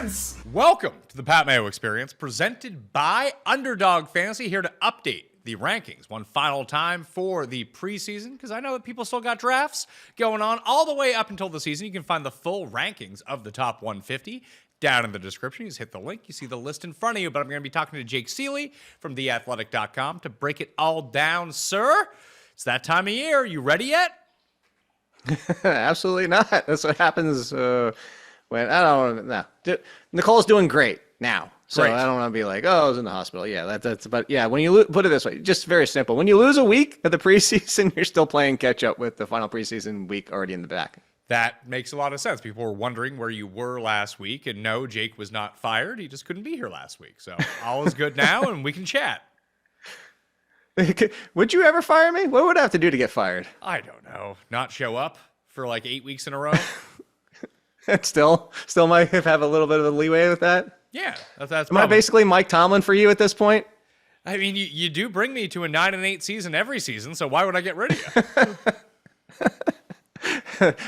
Experience. Welcome to the Pat Mayo Experience, presented by Underdog Fantasy, here to update the rankings one final time for the preseason, because I know that people still got drafts going on all the way up until the season. You can find the full rankings of the top 150 down in the description. You just hit the link. You see the list in front of you, but I'm going to be talking to Jake Ciely from theathletic.com to break it all down, sir. It's that time of year. You ready yet? Absolutely not. That's what happens when I don't know. Nicole's doing great now, so great. I don't want to be like, oh, I was in the hospital. Yeah, that's. But yeah, when you put it this way, just very simple. When you lose a week of the preseason, you're still playing catch up with the final preseason week already in the back. That makes a lot of sense. People were wondering where you were last week, and no, Jake was not fired. He just couldn't be here last week. So all is good now, and we can chat. Would you ever fire me? What would I have to do to get fired? I don't know. Not show up for like 8 weeks in a row? still might have a little bit of a leeway with that? Yeah. That's Am I basically Mike Tomlin for you at this point? I mean, you do bring me to a 9-8 season every season, so why would I get rid of you?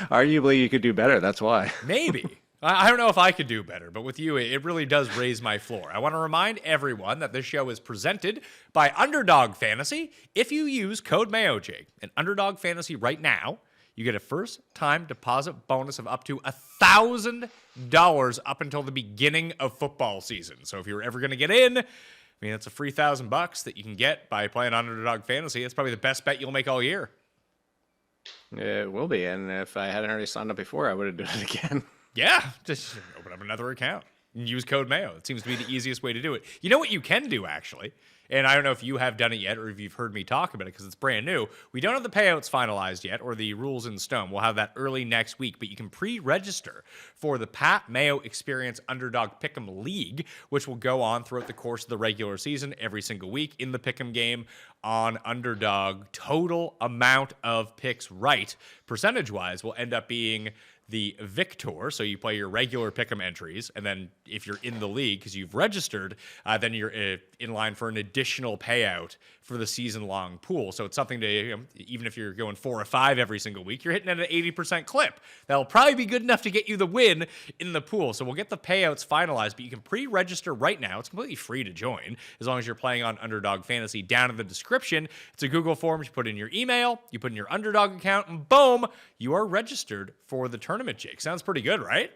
Arguably, you could do better. That's why. Maybe. I don't know if I could do better, but with you, it really does raise my floor. I want to remind everyone that this show is presented by Underdog Fantasy. If you use code MAYOJAKE and Underdog Fantasy right now, you get a first-time deposit bonus of up to $1,000 up until the beginning of football season. So if you're ever going to get in, I mean, that's a free $1,000 that you can get by playing Underdog Fantasy. It's probably the best bet you'll make all year. It will be, and if I hadn't already signed up before, I would have done it again. Yeah, just open up another account and use code Mayo. It seems to be the easiest way to do it. You know what you can do, actually? And I don't know if you have done it yet or if you've heard me talk about it because it's brand new. We don't have the payouts finalized yet or the rules in stone. We'll have that early next week, but you can pre-register for the Pat Mayo Experience Underdog Pick'em League, which will go on throughout the course of the regular season every single week in the Pick'em game on Underdog. Total amount of picks right, percentage-wise, will end up being the victor. So you play your regular pick'em entries, and then if you're in the league because you've registered, then you're in line for an additional payout for the season-long pool. So it's something to, even if you're going 4 or 5 every single week, you're hitting at an 80% clip. That'll probably be good enough to get you the win in the pool. So we'll get the payouts finalized, but you can pre-register right now. It's completely free to join as long as you're playing on Underdog Fantasy. Down in the description, it's a Google Forms. You put in your email, you put in your Underdog account, and boom, you are registered for the tournament, Jake. Sounds pretty good, right?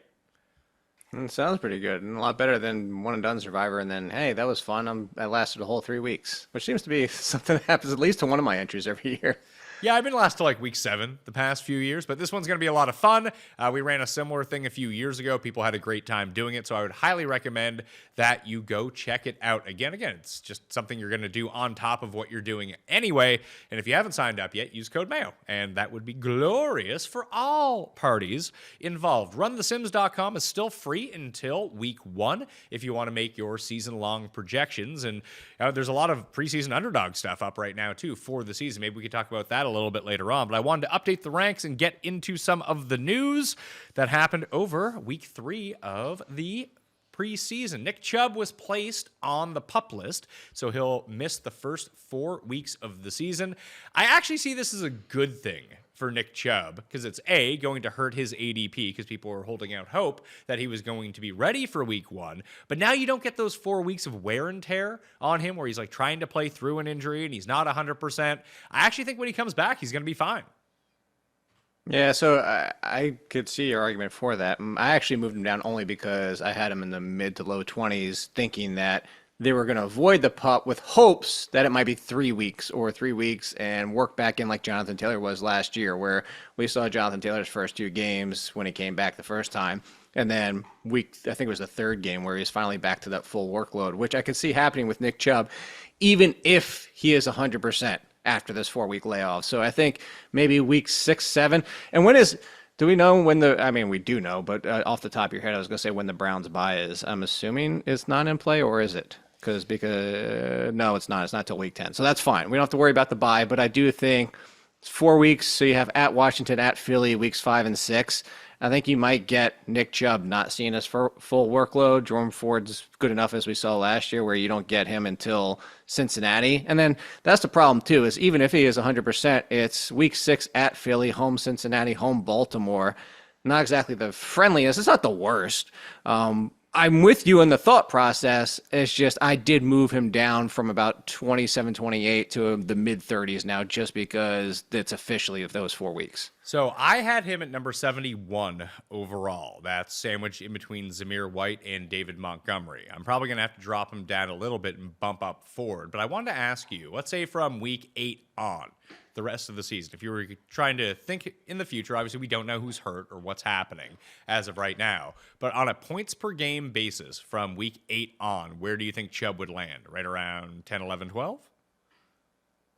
It sounds pretty good, and a lot better than one and done Survivor. And then, hey, that was fun. I lasted a whole 3 weeks, which seems to be something that happens at least to one of my entries every year. Yeah, I've been last to like week 7 the past few years, but this one's going to be a lot of fun. We ran a similar thing a few years ago. People had a great time doing it, so I would highly recommend that you go check it out. Again, it's just something you're going to do on top of what you're doing anyway, and if you haven't signed up yet, use code MAYO, and that would be glorious for all parties involved. RunTheSims.com is still free until week 1 if you want to make your season-long projections, and there's a lot of preseason underdog stuff up right now, too, for the season. Maybe we could talk about that a little bit later on, but I wanted to update the ranks and get into some of the news that happened over week 3 of the preseason. Nick Chubb was placed on the PUP list, so he'll miss the first 4 weeks of the season. I actually see this as a good thing for Nick Chubb because it's going to hurt his ADP because people were holding out hope that he was going to be ready for week 1. But now you don't get those 4 weeks of wear and tear on him where he's like trying to play through an injury and he's not 100%. I actually think when he comes back, he's going to be fine. Yeah, so I could see your argument for that. I actually moved him down only because I had him in the mid to low 20s thinking that they were going to avoid the PUP with hopes that it might be 3 weeks and work back in like Jonathan Taylor was last year, where we saw Jonathan Taylor's first 2 games when he came back the first time. And then I think it was the 3rd game where he's finally back to that full workload, which I could see happening with Nick Chubb, even if he is 100% after this 4-week layoff. So I think maybe week 6, 7. And do we know when we do know, but off the top of your head, I was going to say when the Browns bye is. I'm assuming it's not in play, or is it? Because no, it's not. It's not till week 10. So that's fine. We don't have to worry about the bye, but I do think it's 4 weeks. So you have at Washington, at Philly, weeks 5 and 6. I think you might get Nick Chubb not seeing his full workload. Jerome Ford's good enough, as we saw last year, where you don't get him until Cincinnati. And then that's the problem, too, is even if he is 100%, it's week 6 at Philly, home Cincinnati, home Baltimore. Not exactly the friendliest. It's not the worst. I'm with you in the thought process. It's just I did move him down from about 27, 28 to the mid 30s now, just because it's officially of those 4 weeks. So I had him at number 71 overall. That's sandwiched in between Zamir White and David Montgomery. I'm probably going to have to drop him down a little bit and bump up Ford. But I wanted to ask you, let's say from week 8 on, the rest of the season, if you were trying to think in the future, obviously we don't know who's hurt or what's happening as of right now, but on a points per game basis from week 8 on, where do you think Chubb would land? Right around 10, 11, 12?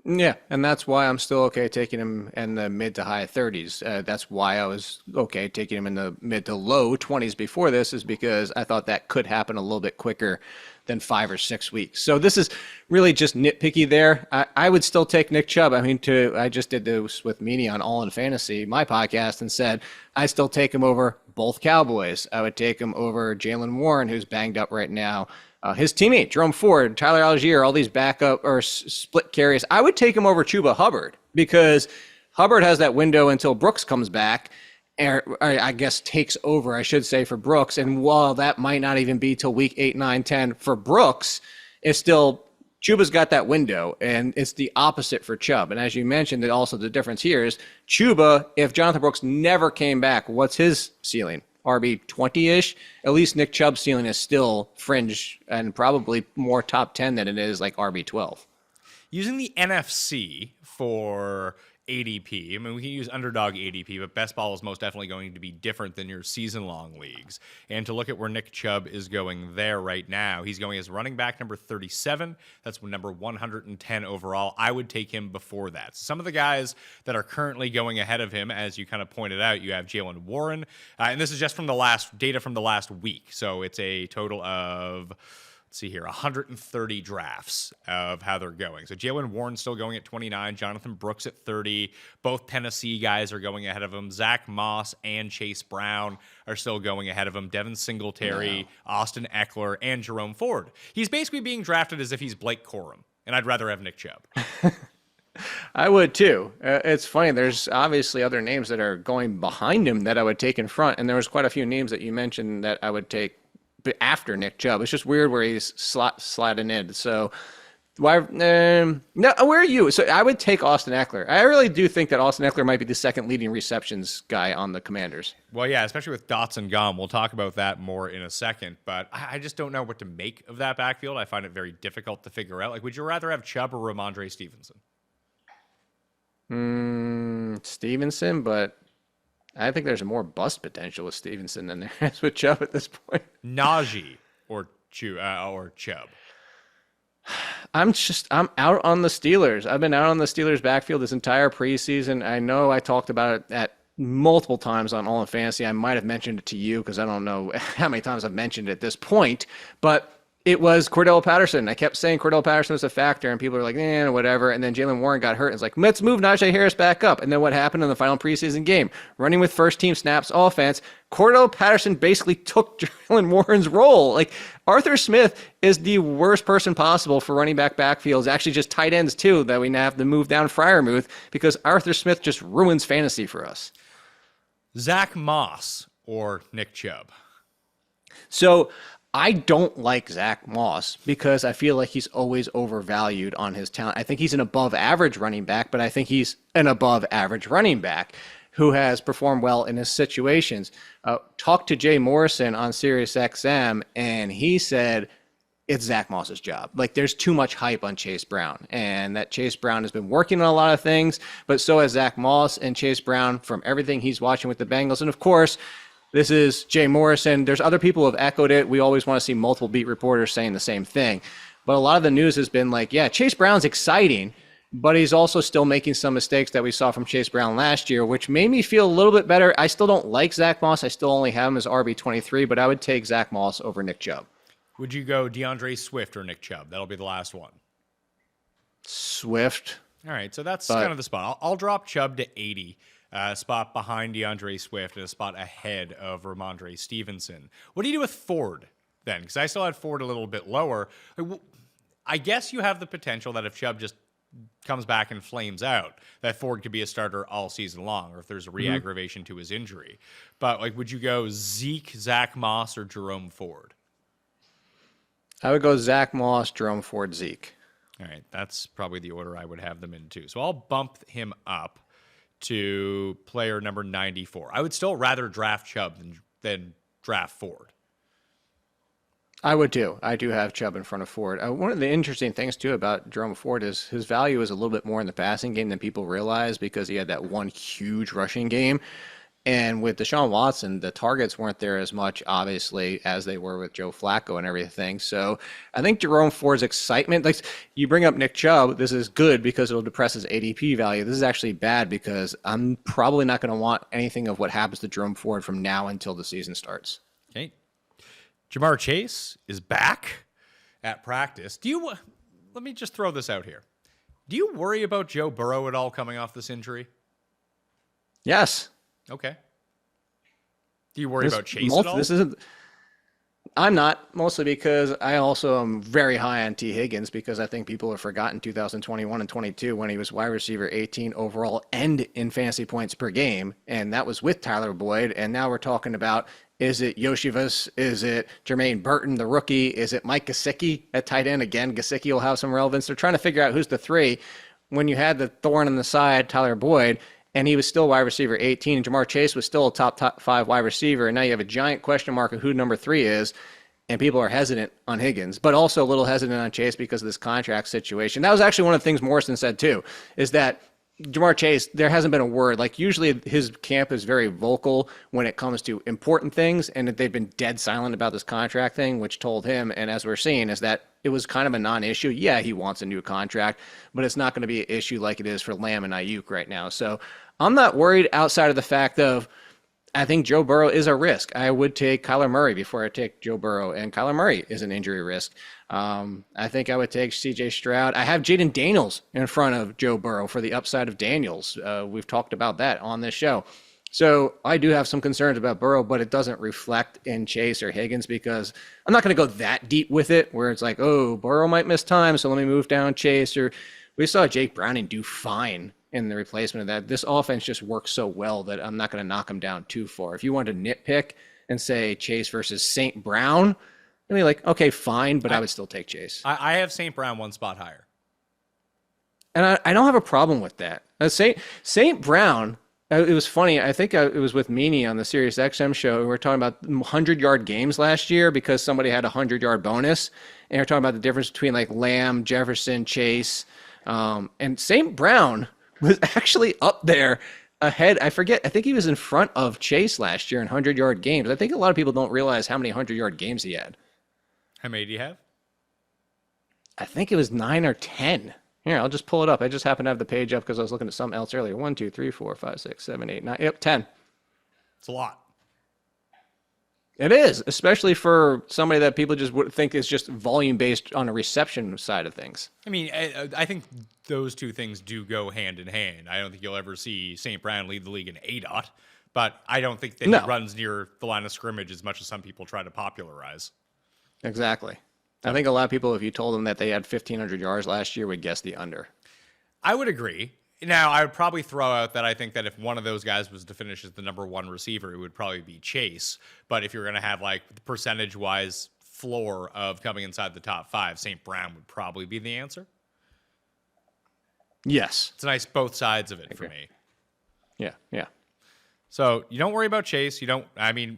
Yeah, and that's why I'm still okay taking him in the mid to high 30s. That's why I was okay taking him in the mid to low 20s before this, is because I thought that could happen a little bit quicker than 5 or 6 weeks. So this is really just nitpicky there. I would still take Nick Chubb. I mean, I just did this with Meany on All in Fantasy, my podcast, and said I still take him over both Cowboys. I would take him over Jalen Warren, who's banged up right now. His teammate, Jerome Ford, Tyler Algier, all these backup or split carries. I would take him over Chuba Hubbard, because Hubbard has that window until Brooks comes back, or I guess takes over, I should say, for Brooks. And while that might not even be till week 8, 9, 10 for Brooks, it's still Chuba's got that window, and it's the opposite for Chubb. And as you mentioned, that also the difference here is Chuba, if Jonathan Brooks never came back, what's his ceiling? RB 20-ish. At least Nick Chubb's ceiling is still fringe and probably more top 10 than it is like RB 12. Using the NFC for ADP, I mean, we can use underdog ADP, but best ball is most definitely going to be different than your season-long leagues. And to look at where Nick Chubb is going there right now, he's going as running back number 37. That's number 110 overall. I would take him before that. Some of the guys that are currently going ahead of him, as you kind of pointed out, you have Jalen Warren, and this is just from the last data from the last week. So it's a total of, let's see here, 130 drafts of how they're going. So Jalen Warren still going at 29, Jonathan Brooks at 30. Both Tennessee guys are going ahead of him. Zach Moss and Chase Brown are still going ahead of him. Devin Singletary, Austin Eckler, and Jerome Ford. He's basically being drafted as if he's Blake Corum, and I'd rather have Nick Chubb. I would too. It's funny. There's obviously other names that are going behind him that I would take in front, and there was quite a few names that you mentioned that I would take after Nick Chubb. It's just weird where he's sliding in. So why? No, where are you? So I would take Austin Eckler. I really do think that Austin Eckler might be the second leading receptions guy on the Commanders. Well, yeah, especially with Dotson gone. We'll talk about that more in a second, but I just don't know what to make of that backfield. I find it very difficult to figure out. Like, would you rather have Chubb or Ramondre Stevenson? Stevenson, but I think there's more bust potential with Stevenson than there is with Chubb at this point. Najee or Chubb? I'm out on the Steelers. I've been out on the Steelers backfield this entire preseason. I know I talked about it at multiple times on All in Fantasy. I might have mentioned it to you because I don't know how many times I've mentioned it at this point, but it was Cordell Patterson. I kept saying Cordell Patterson was a factor, and people are like, whatever. And then Jalen Warren got hurt. It's like, let's move Najee Harris back up. And then what happened in the final preseason game? Running with first-team snaps offense, Cordell Patterson basically took Jalen Warren's role. Like, Arthur Smith is the worst person possible for running back backfields, actually just tight ends too, that we now have to move down Freiermuth, because Arthur Smith just ruins fantasy for us. Zach Moss or Nick Chubb? So I don't like Zach Moss because I feel like he's always overvalued on his talent. I think he's an above average running back, but I think he's an above average running back who has performed well in his situations. Talked to Jay Morrison on SiriusXM, and he said it's Zach Moss's job. Like, there's too much hype on Chase Brown, and that Chase Brown has been working on a lot of things, but so has Zach Moss and Chase Brown from everything he's watching with the Bengals. And of course, this is Jay Morrison. There's other people who have echoed it. We always want to see multiple beat reporters saying the same thing. But a lot of the news has been like, yeah, Chase Brown's exciting, but he's also still making some mistakes that we saw from Chase Brown last year, which made me feel a little bit better. I still don't like Zach Moss. I still only have him as RB23, but I would take Zach Moss over Nick Chubb. Would you go DeAndre Swift or Nick Chubb? That'll be the last one. Swift. All right, so that's kind of the spot. I'll drop Chubb to 80. A spot behind DeAndre Swift and a spot ahead of Ramondre Stevenson. What do you do with Ford then? Because I still had Ford a little bit lower. I guess you have the potential that if Chubb just comes back and flames out, that Ford could be a starter all season long, or if there's a re-aggravation to his injury. But like, would you go Zeke, Zach Moss, or Jerome Ford? I would go Zach Moss, Jerome Ford, Zeke. All right, that's probably the order I would have them in too. So I'll bump him up to player number 94. I would still rather draft Chubb than draft Ford. I would too. I do have Chubb in front of Ford. One of the interesting things too about Jerome Ford is his value is a little bit more in the passing game than people realize because he had that one huge rushing game. And with Deshaun Watson, the targets weren't there as much, obviously, as they were with Joe Flacco and everything. So I think Jerome Ford's excitement, like you bring up Nick Chubb, this is good because it'll depress his ADP value. This is actually bad because I'm probably not going to want anything of what happens to Jerome Ford from now until the season starts. Okay. Jamar Chase is back at practice. Let me just throw this out here. Do you worry about Joe Burrow at all coming off this injury? Yes. Okay. Do you worry about Chase at all? I'm not, mostly because I also am very high on T. Higgins because I think people have forgotten 2021 and 22 when he was wide receiver 18 overall and in fantasy points per game. And that was with Tyler Boyd. And now we're talking about, is it Yoshivas? Is it Jermaine Burton, the rookie? Is it Mike Gesicki at tight end? Again, Gesicki will have some relevance. They're trying to figure out who's the three. When you had the thorn in the side, Tyler Boyd, and he was still wide receiver 18, and Jamar Chase was still a top 5 wide receiver, and now you have a giant question mark of who number 3 is, and people are hesitant on Higgins, but also a little hesitant on Chase because of this contract situation. That was actually one of the things Morrison said too, is that Jamar Chase, there hasn't been a word. Like usually his camp is very vocal when it comes to important things, and they've been dead silent about this contract thing, which told him, and as we're seeing, is that it was kind of a non-issue. Yeah, he wants a new contract, but it's not going to be an issue like it is for Lamb and Ayuk right now. So I'm not worried outside of the fact of I think Joe Burrow is a risk. I would take Kyler Murray before I take Joe Burrow, and Kyler Murray is an injury risk. I think I would take C.J. Stroud. I have Jaden Daniels in front of Joe Burrow for the upside of Daniels. We've talked about that on this show. So I do have some concerns about Burrow, but it doesn't reflect in Chase or Higgins because I'm not going to go that deep with it where it's like, oh, Burrow might miss time, so let me move down Chase. Or we saw Jake Browning do fine in the replacement of that. This offense just works so well that I'm not going to knock him down too far. If you want to nitpick and say Chase versus St. Brown, I'd be like, okay, fine, but I would still take Chase. I have St. Brown one spot higher. And I don't have a problem with that. St. Brown, it was funny. I think it was with Meany on the Sirius XM show. We were talking about 100-yard games last year because somebody had a 100-yard bonus. And we're talking about the difference between like Lamb, Jefferson, Chase. And St. Brown was actually up there ahead. I think he was in front of Chase last year in 100-yard games. I think a lot of people don't realize how many 100-yard games he had. How many do you have? I think it was 9 or 10. Here, I'll just pull it up. I just happened to have the page up because I was looking at something else earlier. 1, 2, 3, 4, 5, 6, 7, 8, 9. Yep, 10. It's a lot. It is, especially for somebody that people just would think is just volume-based on a reception side of things. I mean, I think those two things do go hand in hand. I don't think you'll ever see St. Brown lead the league in ADOT, but I don't think that he runs near the line of scrimmage as much as some people try to popularize. Exactly. I think a lot of people, if you told them that they had 1,500 yards last year, would guess the under. I would agree. Now, I would probably throw out that I think that if one of those guys was to finish as the number 1 receiver, it would probably be Chase. But if you're going to have like the percentage-wise floor of coming inside the top 5, St. Brown would probably be the answer. Yes. It's nice both sides of it for me. Yeah. So you don't worry about Chase.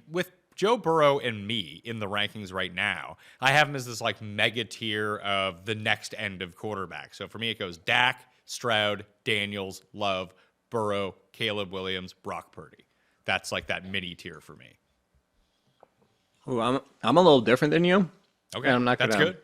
With Joe Burrow and me in the rankings right now, I have him as this like mega tier of the next end of quarterback. So for me, it goes Dak, Stroud, Daniels, Love, Burrow, Caleb Williams, Brock Purdy. That's like that mini tier for me. Ooh, I'm a little different than you. Okay, that's good.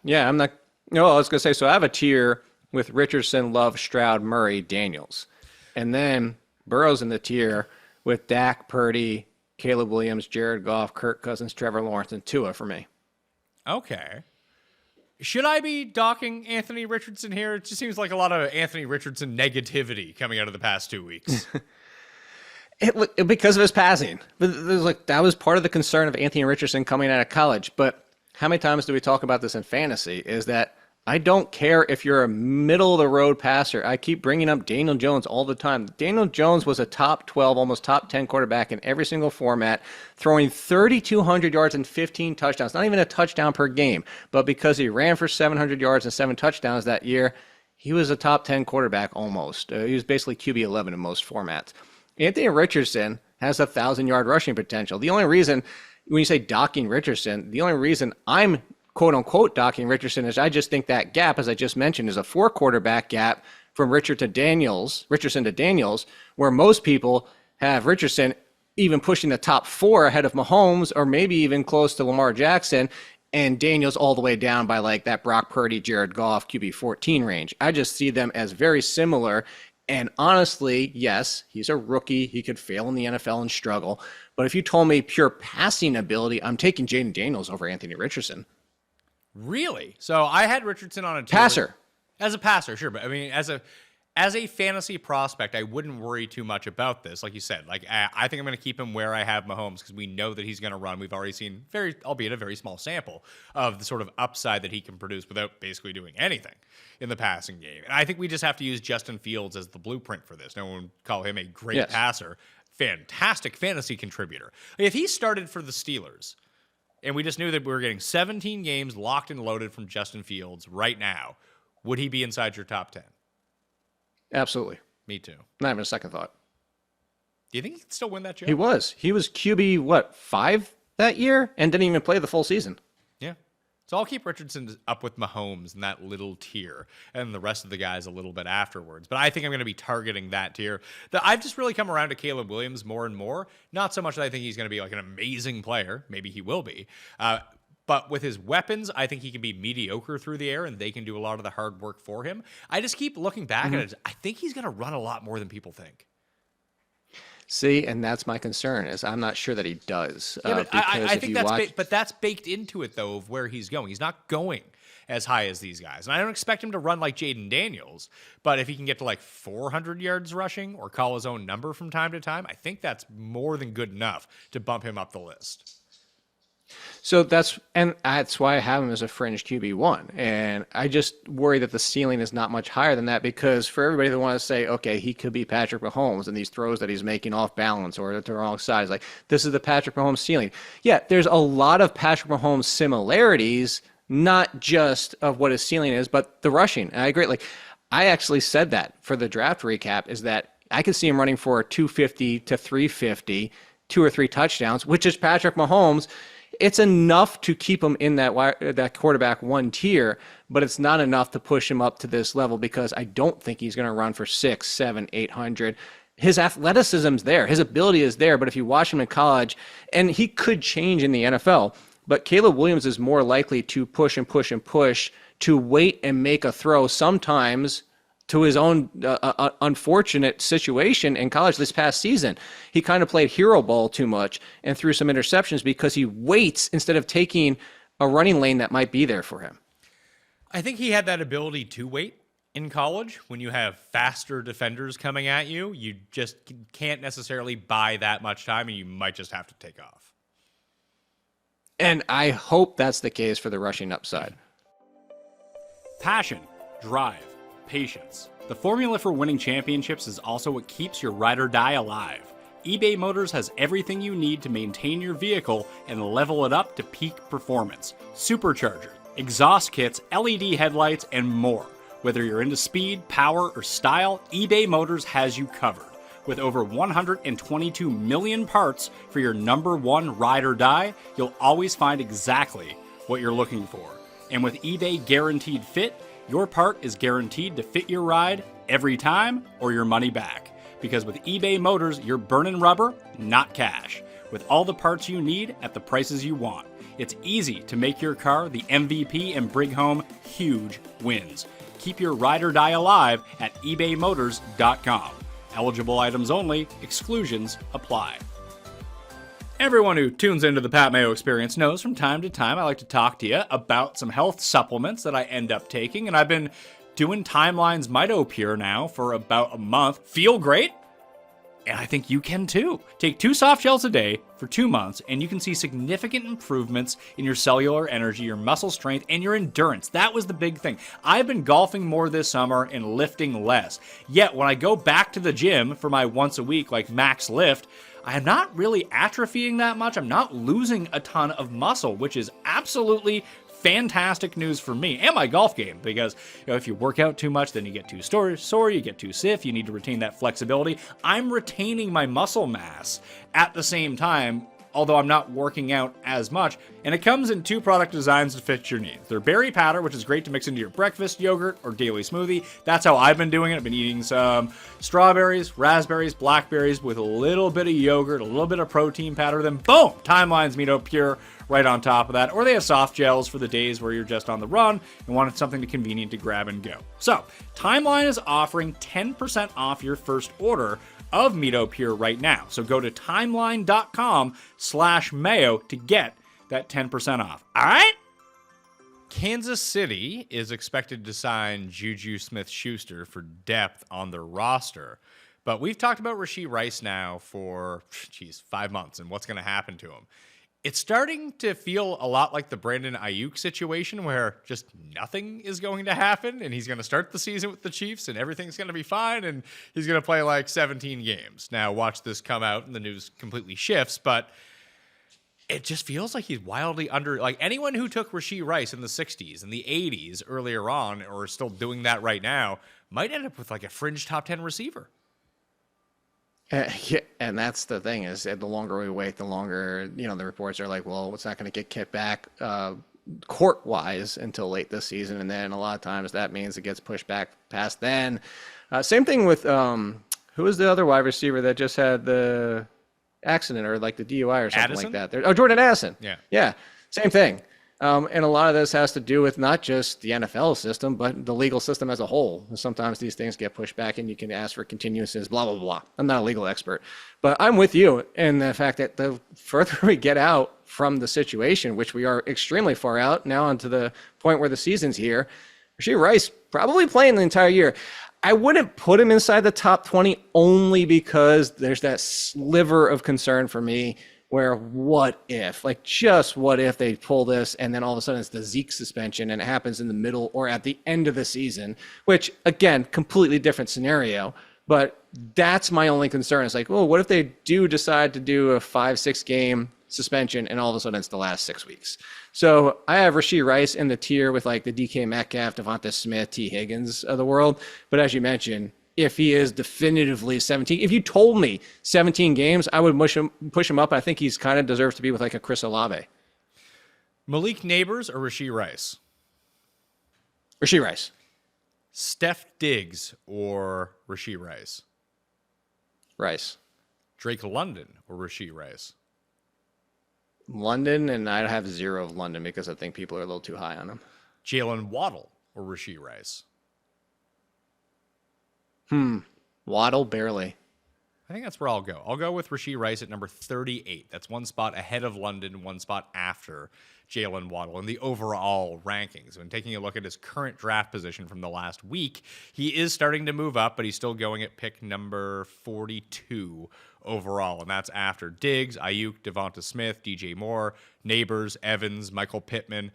Yeah, I'm not. No, I was gonna say. So I have a tier with Richardson, Love, Stroud, Murray, Daniels, and then Burrow's in the tier with Dak, Purdy, Caleb Williams, Jared Goff, Kirk Cousins, Trevor Lawrence, and Tua for me. Okay. Should I be docking Anthony Richardson here? It just seems like a lot of Anthony Richardson negativity coming out of the past 2 weeks. Because of his passing. That was part of the concern of Anthony Richardson coming out of college. But how many times do we talk about this in fantasy? Is that I don't care if you're a middle-of-the-road passer. I keep bringing up Daniel Jones all the time. Daniel Jones was a top 12, almost top 10 quarterback in every single format, throwing 3,200 yards and 15 touchdowns. Not even a touchdown per game. But because he ran for 700 yards and 7 touchdowns that year, he was a top 10 quarterback almost. He was basically QB 11 in most formats. Anthony Richardson has 1,000-yard rushing potential. The only reason, when you say docking Richardson, the only reason I'm quote-unquote docking Richardson is I just think that gap, as I just mentioned, is a 4-quarterback gap from Richardson to Daniels, where most people have Richardson even pushing the top 4 ahead of Mahomes or maybe even close to Lamar Jackson, and Daniels all the way down by like that Brock Purdy, Jared Goff, QB 14 range. I just see them as very similar. And honestly, yes, he's a rookie. He could fail in the NFL and struggle. But if you told me pure passing ability, I'm taking Jaden Daniels over Anthony Richardson. Really? So I had Richardson on a tier. Passer. As a passer, sure. But I mean, as a fantasy prospect, I wouldn't worry too much about this. Like you said, like I think I'm going to keep him where I have Mahomes because we know that he's going to run. We've already seen albeit a very small sample of the sort of upside that he can produce without basically doing anything in the passing game. And I think we just have to use Justin Fields as the blueprint for this. No one would call him a great passer. Fantastic fantasy contributor. If he started for the Steelers, and we just knew that we were getting 17 games locked and loaded from Justin Fields right now, would he be inside your top 10? Absolutely. Me too. Not even a second thought. Do you think he could still win that job? He was. He was QB, 5 that year and didn't even play the full season. Yeah. So I'll keep Richardson up with Mahomes in that little tier and the rest of the guys a little bit afterwards. But I think I'm going to be targeting that tier. I've just really come around to Caleb Williams more and more. Not so much that I think he's going to be like an amazing player. Maybe he will be. But with his weapons, I think he can be mediocre through the air and they can do a lot of the hard work for him. I just keep looking back at it. I think he's going to run a lot more than people think. See, and that's my concern is I'm not sure that he does. Yeah, but I think that's baked into it, though, of where he's going. He's not going as high as these guys. And I don't expect him to run like Jaden Daniels, but if he can get to like 400 yards rushing or call his own number from time to time, I think that's more than good enough to bump him up the list. So that's why I have him as a fringe QB1. And I just worry that the ceiling is not much higher than that because for everybody that wants to say, okay, he could be Patrick Mahomes and these throws that he's making off balance or at the wrong side, like this is the Patrick Mahomes ceiling. Yeah, there's a lot of Patrick Mahomes similarities, not just of what his ceiling is, but the rushing. And I agree. Like I actually said that for the draft recap is that I could see him running for 250 to 350, 2 or 3 touchdowns, which is Patrick Mahomes. It's enough to keep him in that quarterback 1 tier, but it's not enough to push him up to this level because I don't think he's going to run for 6, 7, 800. His athleticism's there. His ability is there, but if you watch him in college, and he could change in the NFL, but Caleb Williams is more likely to push and push and push, to wait and make a throw sometimes to his own unfortunate situation in college this past season. He kind of played hero ball too much and threw some interceptions because he waits instead of taking a running lane that might be there for him. I think he had that ability to wait in college. When you have faster defenders coming at you, you just can't necessarily buy that much time and you might just have to take off. And I hope that's the case for the rushing upside. Passion, drive, patience. The formula for winning championships is also what keeps your ride or die alive. eBay Motors has everything you need to maintain your vehicle and level it up to peak performance. Superchargers, exhaust kits, LED headlights, and more. Whether you're into speed, power, or style, eBay Motors has you covered. With over 122 million parts for your number one ride or die, you'll always find exactly what you're looking for. And with eBay Guaranteed Fit, your part is guaranteed to fit your ride every time or your money back. Because with eBay Motors, you're burning rubber, not cash. With all the parts you need at the prices you want. It's easy to make your car the MVP and bring home huge wins. Keep your ride or die alive at ebaymotors.com. Eligible items only, exclusions apply. Everyone who tunes into the Pat Mayo Experience knows from time to time I like to talk to you about some health supplements that I end up taking, and I've been doing Timeline's Mito Pure now for about a month. Feel great. And I think you can too. Take 2 soft gels a day for 2 months, and you can see significant improvements in your cellular energy, your muscle strength, and your endurance. That was the big thing. I've been golfing more this summer and lifting less. Yet when I go back to the gym for my once a week, like max lift, I am not really atrophying that much. I'm not losing a ton of muscle, which is absolutely fantastic news for me and my golf game, because if you work out too much, then you get too sore, you get too stiff, you need to retain that flexibility. I'm retaining my muscle mass at the same time, although I'm not working out as much. And it comes in 2 product designs to fit your needs. They're berry powder, which is great to mix into your breakfast yogurt or daily smoothie. That's how I've been doing it. I've been eating some strawberries, raspberries, blackberries with a little bit of yogurt, a little bit of protein powder, then boom, Timeline's Mito Pure right on top of that. Or they have soft gels for the days where you're just on the run and wanted something convenient to grab and go. So Timeline is offering 10% off your first order of Mito Pure right now. So go to timeline.com/Mayo to get that 10% off. All right? Kansas City is expected to sign Juju Smith-Schuster for depth on their roster. But we've talked about Rashee Rice now for, 5 months and what's going to happen to him. It's starting to feel a lot like the Brandon Ayuk situation where just nothing is going to happen and he's going to start the season with the Chiefs and everything's going to be fine and he's going to play like 17 games. Now watch this come out and the news completely shifts, but it just feels like he's wildly under, like anyone who took Rashee Rice in the 60s and the 80s earlier on or is still doing that right now might end up with like a fringe top 10 receiver. Yeah, and that's the thing is the longer we wait, the longer, the reports are like, well, it's not going to get kicked back court-wise until late this season. And then a lot of times that means it gets pushed back past then. Same thing with, who was the other wide receiver that just had the accident or like the DUI or something Addison? like that? Oh, Jordan Addison. Yeah. Yeah, same thing. And a lot of this has to do with not just the NFL system, but the legal system as a whole. Sometimes these things get pushed back and you can ask for continuances, blah, blah, blah. I'm not a legal expert, but I'm with you in the fact that the further we get out from the situation, which we are extremely far out now onto the point where the season's here, Rashee Rice probably playing the entire year. I wouldn't put him inside the top 20 only because there's that sliver of concern for me where what if they pull this and then all of a sudden it's the Zeke suspension and it happens in the middle or at the end of the season, which again, completely different scenario. But that's my only concern. It's like, well, what if they do decide to do a 5-6 game suspension and all of a sudden it's the last 6 weeks? So I have Rashee Rice in the tier with like the DK Metcalf, Devonta Smith, T. Higgins of the world. But as you mentioned, if he is definitively 17, if you told me 17 games, I would push him up. I think he's kind of deserves to be with like a Chris Olave. Malik Neighbors or Rashee Rice? Rashee Rice. Steph Diggs or Rashee Rice? Rice. Drake London or Rashee Rice? London, and I'd have 0 of London because I think people are a little too high on him. Jalen Waddle or Rashee Rice? Waddle, barely. I think that's where I'll go. I'll go with Rashee Rice at number 38. That's 1 spot ahead of London, 1 spot after Jalen Waddle in the overall rankings. When taking a look at his current draft position from the last week, he is starting to move up, but he's still going at pick number 42 overall, and that's after Diggs, Ayuk, Devonta Smith, DJ Moore, Neighbors, Evans, Michael Pittman.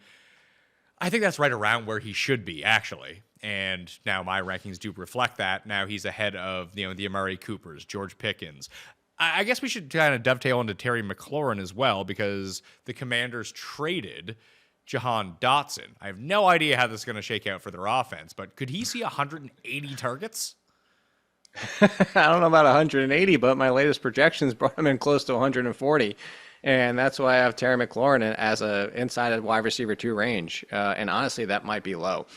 I think that's right around where he should be, actually. And now my rankings do reflect that. Now he's ahead of the Amari Coopers, George Pickens. I guess we should kind of dovetail into Terry McLaurin as well, because the Commanders traded Jahan Dotson. I have no idea how this is going to shake out for their offense, but could he see 180 targets? I don't know about 180, but my latest projections brought him in close to 140. And that's why I have Terry McLaurin as a inside of wide receiver 2 range. And honestly, that might be low.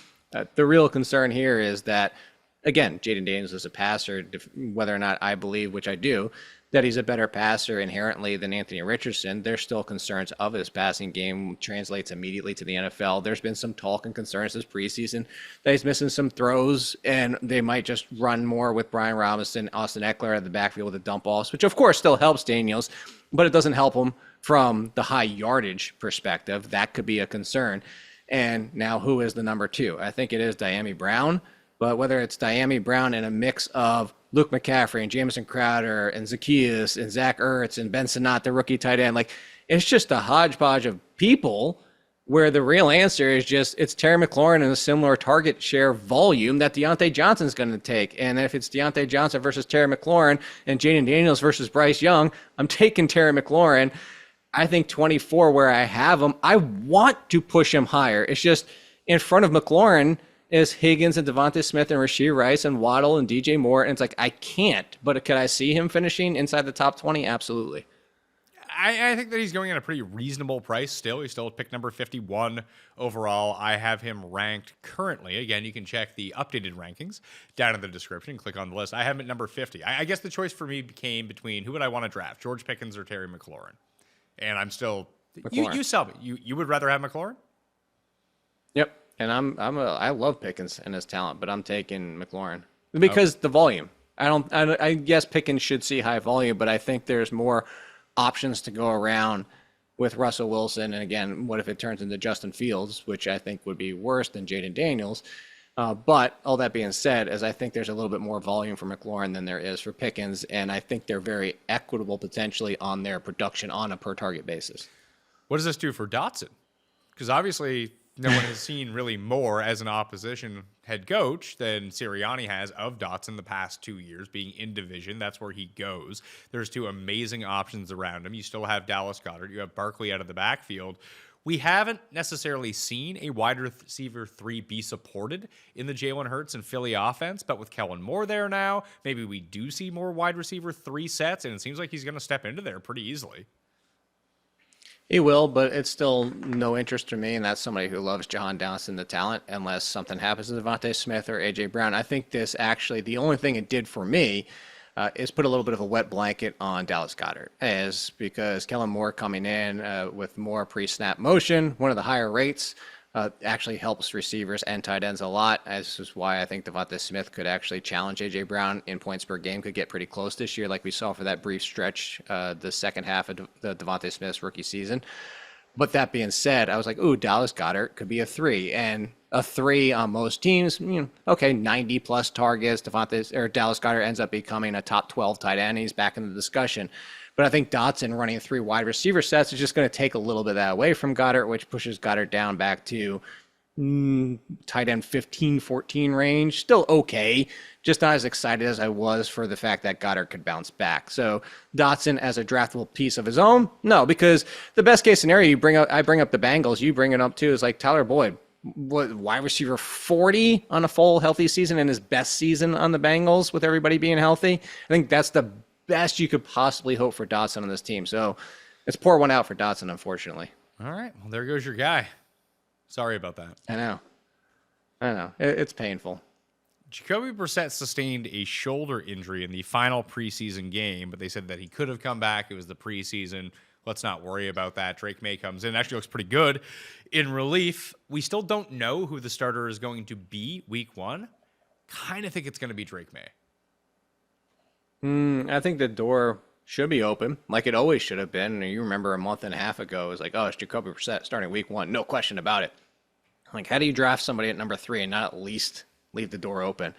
The real concern here is that, again, Jaden Daniels is a passer, whether or not I believe, which I do, that he's a better passer inherently than Anthony Richardson. There's still concerns of his passing game translates immediately to the NFL. There's been some talk and concerns this preseason that he's missing some throws, and they might just run more with Brian Robinson, Austin Eckler at the backfield with the dump offs, which of course still helps Daniels, but it doesn't help him from the high yardage perspective. That could be a concern. And now who is the number 2? I think it is Diami Brown. But whether it's Diami Brown and a mix of Luke McCaffrey and Jamison Crowder and Zacchaeus and Zach Ertz and Ben Sinnott, the rookie tight end, like it's just a hodgepodge of people where the real answer is just it's Terry McLaurin and a similar target share volume that Deontay Johnson's going to take. And if it's Deontay Johnson versus Terry McLaurin and Jaden Daniels versus Bryce Young, I'm taking Terry McLaurin. I think 24 where I have him, I want to push him higher. It's just in front of McLaurin is Higgins and Devontae Smith and Rashee Rice and Waddle and DJ Moore. And it's like, I can't. But could I see him finishing inside the top 20? Absolutely. I think that he's going at a pretty reasonable price still. He's still at pick number 51 overall. I have him ranked currently. Again, you can check the updated rankings down in the description. Click on the list. I have him at number 50. I guess the choice for me became between who would I want to draft, George Pickens or Terry McLaurin. And I'm still... You sell me. You would rather have McLaurin? Yep. And I love Pickens and his talent, but I'm taking McLaurin. Because the volume. I guess Pickens should see high volume, but I think there's more options to go around with Russell Wilson. And again, what if it turns into Justin Fields, which I think would be worse than Jaden Daniels. But all that being said, I think there's a little bit more volume for McLaurin than there is for Pickens. And I think they're very equitable potentially on their production on a per target basis. What does this do for Dotson? Because obviously no one has seen really more as an opposition head coach than Sirianni has of Dotson the past 2 years, being in division. That's where he goes. There's two amazing options around him. You still have Dallas Goedert. You have Barkley out of the backfield. We haven't necessarily seen a wide receiver 3 be supported in the Jalen Hurts and Philly offense, but with Kellen Moore there now, maybe we do see more wide receiver 3 sets, and it seems like he's going to step into there pretty easily. He will, but it's still no interest to me, and that's somebody who loves Jahan Dotson, the talent, unless something happens to Devontae Smith or A.J. Brown. I think this actually, the only thing it did for me is put a little bit of a wet blanket on Dallas Goedert, because Kellen Moore coming in with more pre-snap motion, one of the higher rates, actually helps receivers and tight ends a lot. This is why I think Devontae Smith could actually challenge A.J. Brown in points per game, could get pretty close this year, like we saw for that brief stretch the second half of the Devontae Smith's rookie season. But that being said, I was like, ooh, Dallas Goedert could be a 3. And a 3 on most teams, 90-plus targets. Dallas Goedert ends up becoming a top 12 tight end. He's back in the discussion. But I think Dotson running 3 wide receiver sets is just going to take a little bit of that away from Goedert, which pushes Goedert down back to tight end 15, 14 range. Still okay. Just not as excited as I was for the fact that Goedert could bounce back. So Dotson as a draftable piece of his own? No, because the best case scenario I bring up the Bengals, you bring it up too, is like Tyler Boyd. What, wide receiver 40 on a full healthy season in his best season on the Bengals with everybody being healthy? I think that's the best you could possibly hope for Dotson on this team. So let's pour one out for Dotson, unfortunately. All right. Well, there goes your guy. Sorry about that. I know. It's painful. Jacoby Brissett sustained a shoulder injury in the final preseason game, but they said that he could have come back. It was the preseason. Let's not worry about that. Drake Maye comes in. Actually looks pretty good in relief. We still don't know who the starter is going to be week 1. Kind of think it's going to be Drake Maye. I think the door should be open, like it always should have been. You remember a month and a half ago, it was like, oh, it's Jacoby Brissett starting week 1. No question about it. Like, how do you draft somebody at number 3 and not at least leave the door open?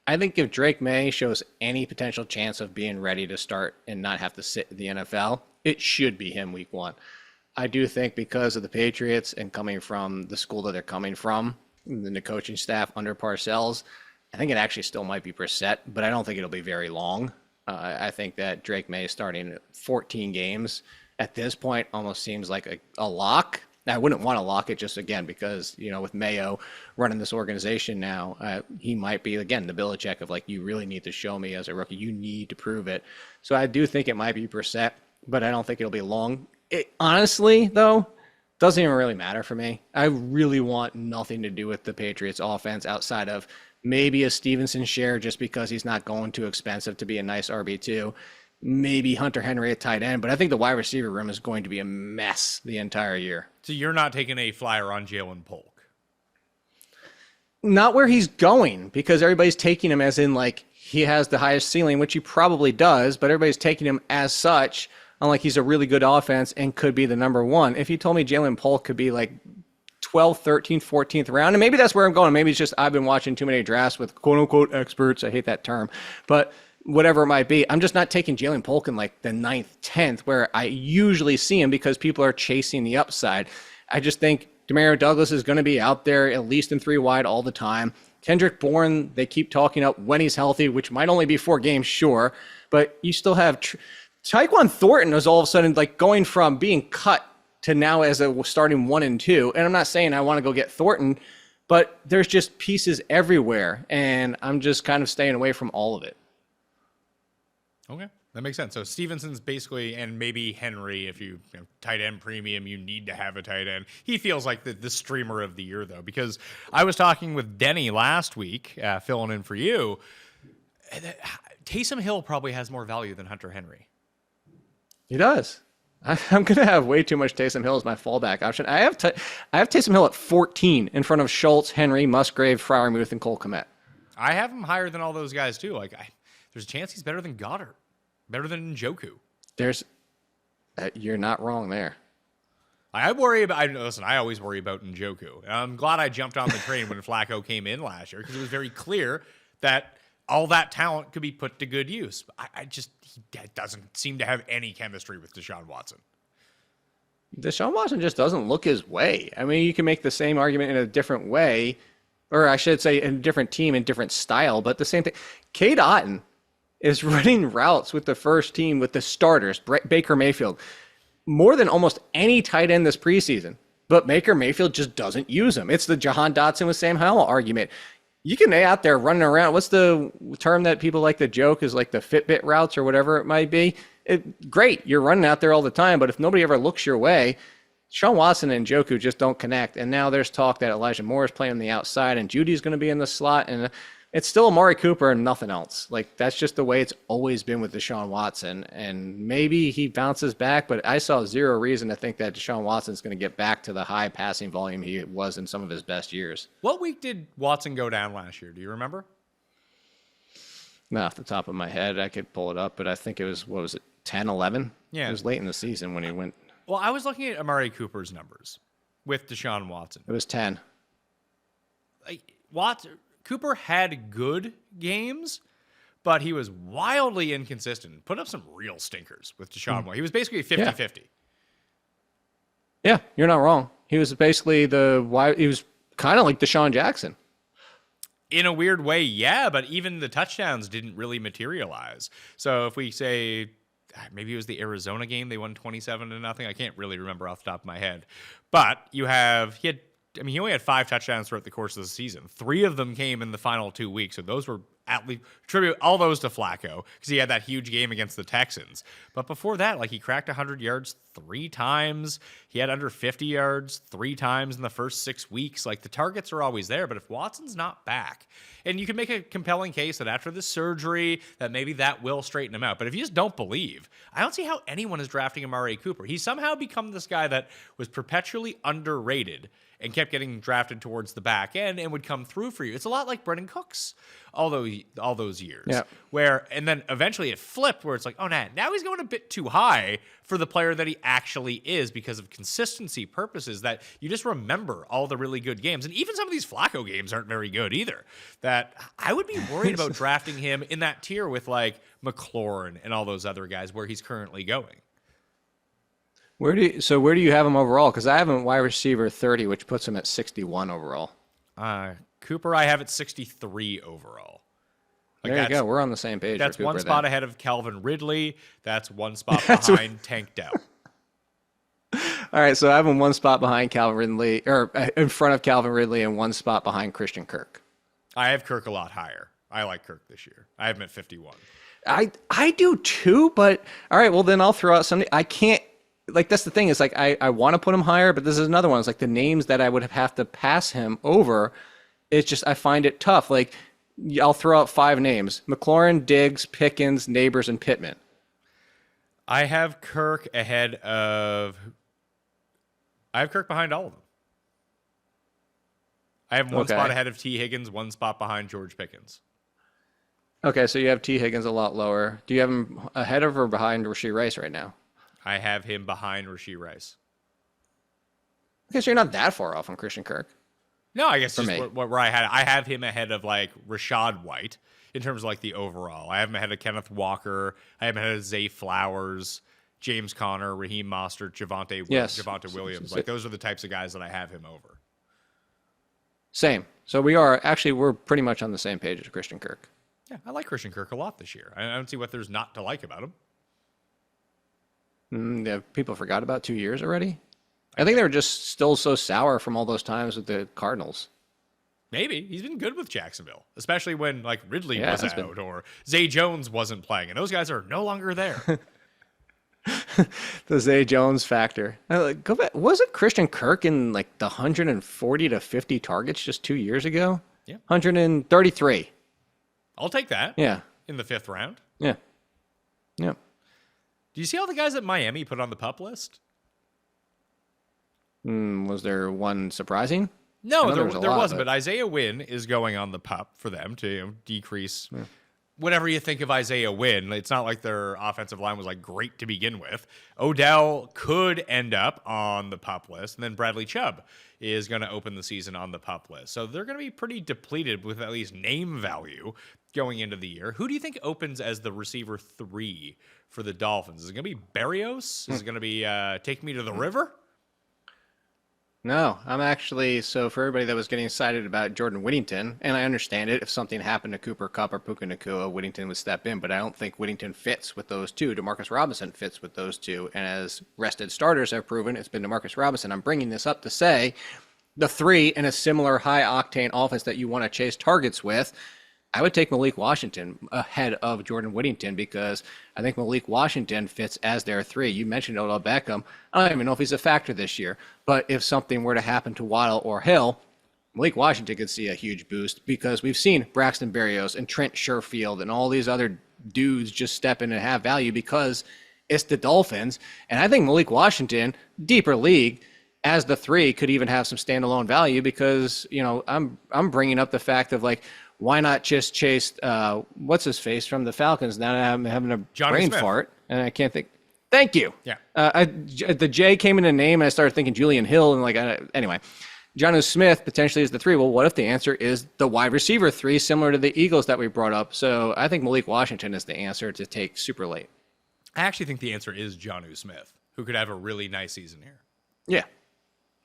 I think if Drake Maye shows any potential chance of being ready to start and not have to sit in the NFL, it should be him week 1. I do think because of the Patriots and coming from the school that they're coming from, and the coaching staff under Parcells, I think it actually still might be Brissett, but I don't think it'll be very long. I think that Drake Maye starting 14 games at this point almost seems like a lock. I wouldn't want to lock it just again because, with Mayo running this organization now, he might be, again, the Belichick of like, you really need to show me as a rookie. You need to prove it. So I do think it might be Brissett, but I don't think it'll be long. Honestly, though, doesn't even really matter for me. I really want nothing to do with the Patriots offense outside of maybe a Stevenson share just because he's not going too expensive to be a nice RB2. Maybe Hunter Henry at tight end, but I think the wide receiver room is going to be a mess the entire year. So you're not taking a flyer on Jalen Polk? Not where he's going, because everybody's taking him as in like he has the highest ceiling, which he probably does, but everybody's taking him as such, unlike he's a really good offense and could be the number 1. If you told me Jalen Polk could be like 12th, 13th, 14th round. And maybe that's where I'm going. Maybe it's just I've been watching too many drafts with quote unquote experts. I hate that term, but whatever it might be, I'm just not taking Jalen Polk in like the 9th, 10th, where I usually see him because people are chasing the upside. I just think Demario Douglas is going to be out there at least in 3 wide all the time. Kendrick Bourne, they keep talking up when he's healthy, which might only be 4 games, sure, but you still have Tyquan Thornton is all of a sudden like going from being cut to now as a starting 1 and 2. And I'm not saying I want to go get Thornton, but there's just pieces everywhere, and I'm just kind of staying away from all of it. Okay, that makes sense. So Stevenson's basically, and maybe Henry, if you know, tight end premium, you need to have a tight end. He feels like the streamer of the year, though, because I was talking with Denny last week, filling in for you. Taysom Hill probably has more value than Hunter Henry. He does. I'm going to have way too much Taysom Hill as my fallback option. I have Taysom Hill at 14 in front of Schultz, Henry, Musgrave, Freiermuth, and Cole Kmet. I have him higher than all those guys, too. There's a chance he's better than Goddard, better than Njoku. You're not wrong there. I always worry about Njoku. I'm glad I jumped on the train when Flacco came in last year because it was very clear that all that talent could be put to good use. He doesn't seem to have any chemistry with Deshaun Watson. Deshaun Watson just doesn't look his way. I mean, you can make the same argument in a different way, or I should say in a different team and different style, but the same thing. Cade Otton is running routes with the first team with the starters, Baker Mayfield, more than almost any tight end this preseason. But Baker Mayfield just doesn't use them. It's the Jahan Dotson with Sam Howell argument. You can be out there running around. What's the term that people like to joke is like the Fitbit routes or whatever it might be? Great, you're running out there all the time, but if nobody ever looks your way, Sean Watson and Njoku just don't connect. And now there's talk that Elijah Moore is playing on the outside and Judy's going to be in the slot. And it's still Amari Cooper and nothing else. Like, that's just the way it's always been with Deshaun Watson. And maybe he bounces back, but I saw zero reason to think that Deshaun Watson's going to get back to the high passing volume he was in some of his best years. What week did Watson go down last year? Do you remember? Not off the top of my head. I could pull it up, but I think it was, 10, 11? Yeah. It was late in the season when he went. Well, I was looking at Amari Cooper's numbers with Deshaun Watson. It was 10. Cooper had good games, but he was wildly inconsistent. Put up some real stinkers with Deshaun Watson. He was basically 50-50. Yeah, you're not wrong. He was basically he was kind of like Deshaun Jackson. In a weird way, yeah, but even the touchdowns didn't really materialize. So if we say maybe it was the Arizona game, they won 27-0. I can't really remember off the top of my head. But he only had 5 touchdowns throughout the course of the season. 3 of them came in the final 2 weeks. So those were at least attribute all those to Flacco because he had that huge game against the Texans. But before that, he cracked 100 yards 3 times. He had under 50 yards 3 times in the first 6 weeks. The targets are always there. But if Watson's not back, and you can make a compelling case that after the surgery, that maybe that will straighten him out. But if you just don't believe, I don't see how anyone is drafting Amari Cooper. He's somehow become this guy that was perpetually underrated and kept getting drafted towards the back end and would come through for you. It's a lot like Brendan Cooks all those years. Yeah. And then eventually it flipped where it's like, oh, now he's going a bit too high for the player that he actually is because of consistency purposes that you just remember all the really good games. And even some of these Flacco games aren't very good either. That I would be worried about drafting him in that tier with McLauren and all those other guys where he's currently going. Where do you have him overall? Because I have him at wide receiver 30, which puts him at 61 overall. Cooper, I have at 63 overall. There you go. We're on the same page. That's Cooper, one spot ahead of Calvin Ridley. That's one spot behind Tank Dell. All right, so I have him one spot behind Calvin Ridley, or in front of Calvin Ridley, and one spot behind Christian Kirk. I have Kirk a lot higher. I like Kirk this year. I have him at 51. I do too, but all right, well then I'll throw out something. I can't. That's the thing is I want to put him higher, but this is another one. It's the names that I would have to pass him over. It's just, I find it tough. I'll throw out 5 names: McLaurin, Diggs, Pickens, Neighbors, and Pittman. I have Kirk behind all of them. I have one spot ahead of T. Higgins, one spot behind George Pickens. Okay, so you have T. Higgins a lot lower. Do you have him ahead of or behind Rashee Rice right now? I have him behind Rashee Rice. Okay, so you're not that far off on Christian Kirk. No, I guess For just me. where I have him ahead of like Rashad White in terms of like the overall. I have him ahead of Kenneth Walker. I have him ahead of Zay Flowers, James Conner, Raheem Mostert, Javonte Williams. Like those are the types of guys that I have him over. Same. So we're pretty much on the same page as Christian Kirk. Yeah, I like Christian Kirk a lot this year. I don't see what there's not to like about him. Yeah, people forgot about 2 years already. I think they were just still so sour from all those times with the Cardinals. Maybe. He's been good with Jacksonville, especially when like Ridley was has out or Zay Jones wasn't playing, and those guys are no longer there. The Zay Jones factor. Go back. Wasn't Christian Kirk in like the 140 to 50 targets just 2 years ago? Yeah. 133. I'll take that. Yeah. In the 5th round. Yeah. Yeah. Do you see all the guys that Miami put on the PUP list? Was there one surprising? No, there wasn't. But Isaiah Wynn is going on the PUP for them to decrease whatever you think of Isaiah Wynn. It's not like their offensive line was like great to begin with. Odell could end up on the PUP list, and then Bradley Chubb is going to open the season on the PUP list. So they're going to be pretty depleted with at least name value going into the year. Who do you think opens as the receiver 3 for the Dolphins? Is it going to be Berrios? Is it going to be Take Me to the River? No, I'm actually, so for everybody that was getting excited about Jordan Whittington, and I understand it, if something happened to Cooper Kupp or Puka Nacua, Whittington would step in, but I don't think Whittington fits with those two. Demarcus Robinson fits with those two, and as rested starters have proven, it's been Demarcus Robinson. I'm bringing this up to say the 3 in a similar high-octane offense that you want to chase targets with, I would take Malik Washington ahead of Jordan Whittington because I think Malik Washington fits as their 3. You mentioned Odell Beckham. I don't even know if he's a factor this year, but if something were to happen to Waddle or Hill, Malik Washington could see a huge boost because we've seen Braxton Berrios and Trent Sherfield and all these other dudes just step in and have value because it's the Dolphins. And I think Malik Washington, deeper league, as the 3 could even have some standalone value because, you know, I'm bringing up the fact of like, why not just chase what's his face from the Falcons? Now I'm having a brain fart and I can't think. Thank you. Yeah. The J came in a name and I started thinking Julian Hill and anyway, Jonnu Smith potentially is the 3. Well, what if the answer is the wide receiver 3, similar to the Eagles that we brought up? So I think Malik Washington is the answer to take super late. I actually think the answer is Jonnu Smith, who could have a really nice season here. Yeah.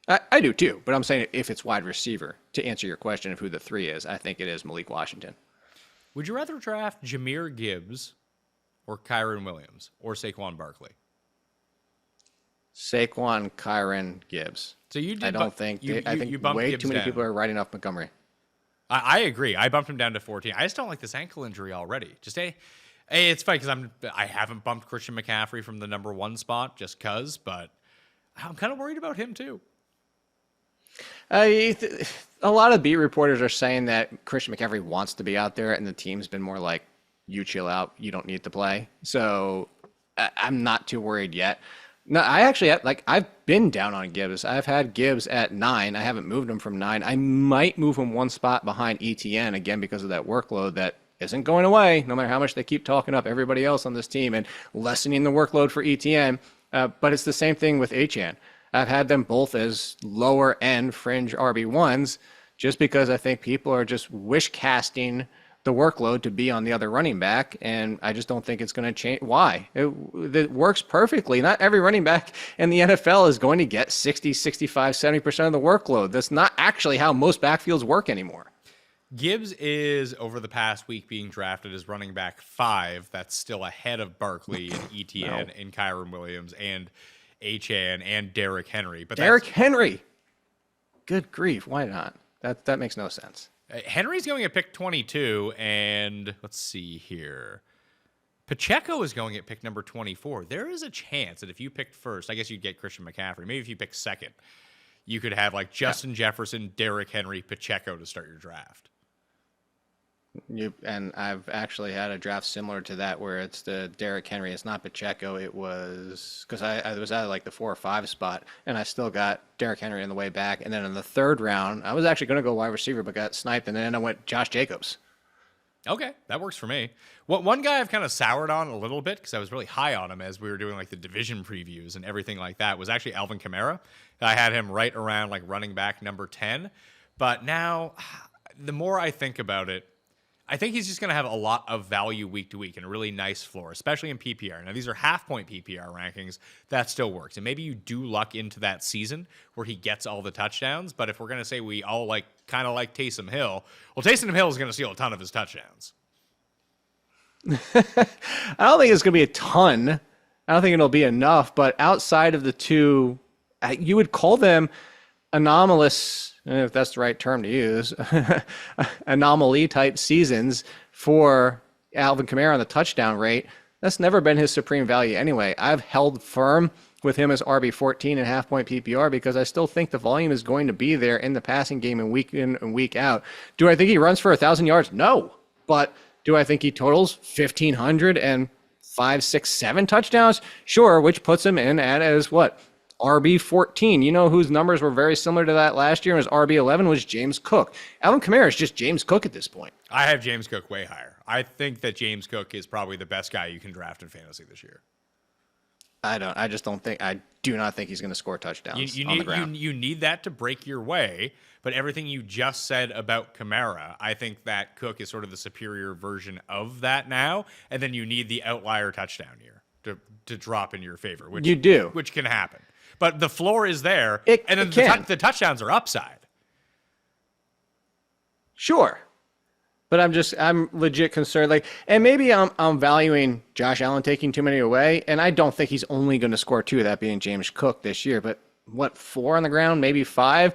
I do too, but I'm saying if it's wide receiver, to answer your question of who the 3 is, I think it is Malik Washington. Would you rather draft Jahmyr Gibbs or Kyron Williams or Saquon Barkley? Saquon, Kyron, Gibbs. So you did. I think way Gibbs too many down. people are writing off Montgomery. I agree. I bumped him down to 14. I just don't like this ankle injury already. Just it's funny because I haven't bumped Christian McCaffrey from the number 1 spot just cause, but I'm kind of worried about him too. A lot of beat reporters are saying that Christian McCaffrey wants to be out there, and the team's been more like, "You chill out, you don't need to play." So I'm not too worried yet. No, I actually I've been down on Gibbs. I've had Gibbs at 9. I haven't moved him from 9. I might move him 1 spot behind ETN again because of that workload that isn't going away, no matter how much they keep talking up everybody else on this team and lessening the workload for ETN. But it's the same thing with Achane. I've had them both as lower end fringe RB1s just because I think people are just wish casting the workload to be on the other running back. And I just don't think it's going to change. Why? It works perfectly. Not every running back in the NFL is going to get 60, 65, 70% of the workload. That's not actually how most backfields work anymore. Gibbs is, over the past week, being drafted as running back 5. That's still ahead of Barkley and ETN and Kyron Williams and Achane and Derrick Henry. But Derrick Henry. Good grief. Why not? That makes no sense. Henry's going at pick 22, and let's see here. Pacheco is going at pick number 24. There is a chance that if you picked first, I guess you'd get Christian McCaffrey. Maybe if you picked second, you could have like Justin Jefferson, Derrick Henry, Pacheco to start your draft. And I've actually had a draft similar to that where it's the Derrick Henry. It's not Pacheco. It was because I was at like the 4 or 5 spot, and I still got Derrick Henry on the way back. And then in the 3rd round, I was actually going to go wide receiver, but got sniped, and then I went Josh Jacobs. Okay, that works for me. One guy I've kind of soured on a little bit because I was really high on him as we were doing like the division previews and everything like that was actually Alvin Kamara. I had him right around like running back number 10. But now, the more I think about it, I think he's just going to have a lot of value week to week and a really nice floor, especially in PPR. Now, these are half-point PPR rankings. That still works. And maybe you do luck into that season where he gets all the touchdowns. But if we're going to say we all kind of like Taysom Hill, well, Taysom Hill is going to steal a ton of his touchdowns. I don't think it's going to be a ton. I don't think it'll be enough. But outside of the two, you would call them anomalous, if that's the right term to use, anomaly type seasons for Alvin Kamara on the touchdown rate. That's never been his supreme value anyway. I've held firm with him as RB14 and half-point PPR because I still think the volume is going to be there in the passing game and week in and week out. Do I think he runs for 1,000 yards? No. But do I think he totals 1,500 and 5, 6, 7 touchdowns? Sure, which puts him in as what? RB14. You know whose numbers were very similar to that last year? His RB11 was James Cook. Alvin Kamara is just James Cook at this point. I have James Cook way higher. I think that James Cook is probably the best guy you can draft in fantasy this year. I do not think he's going to score touchdowns on the ground. You need that to break your way, but everything you just said about Kamara, I think that Cook is sort of the superior version of that now, and then you need the outlier touchdown here to drop in your favor, which you do, which can happen. But the floor is there, and then the touchdowns are upside. Sure. But I'm legit concerned. And maybe I'm valuing Josh Allen taking too many away, and I don't think he's only going to score 2, that being James Cook this year. But 4 on the ground, maybe 5.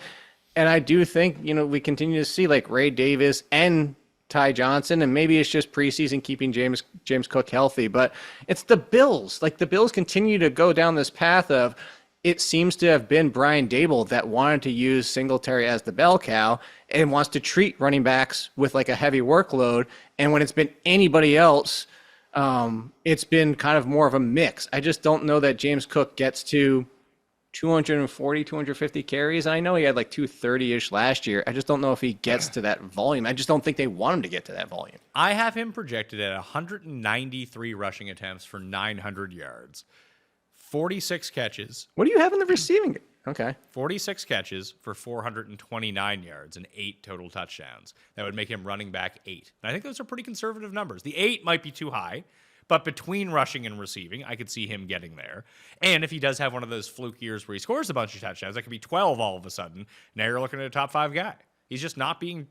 And I do think, we continue to see Ray Davis and Ty Johnson, and maybe it's just preseason keeping James Cook healthy. But it's the Bills. The Bills continue to go down this path of, it seems to have been Brian Daboll that wanted to use Singletary as the bell cow and wants to treat running backs with a heavy workload. And when it's been anybody else, it's been kind of more of a mix. I just don't know that James Cook gets to 240, 250 carries. And I know he had 230-ish last year. I just don't know if he gets to that volume. I just don't think they want him to get to that volume. I have him projected at 193 rushing attempts for 900 yards. 46 catches. What do you have in the receiving? Okay. 46 catches for 429 yards and 8 total touchdowns. That would make him running back 8. And I think those are pretty conservative numbers. The 8 might be too high, but between rushing and receiving, I could see him getting there. And if he does have one of those fluke years where he scores a bunch of touchdowns, that could be 12 all of a sudden. Now you're looking at a top 5 guy. He's not being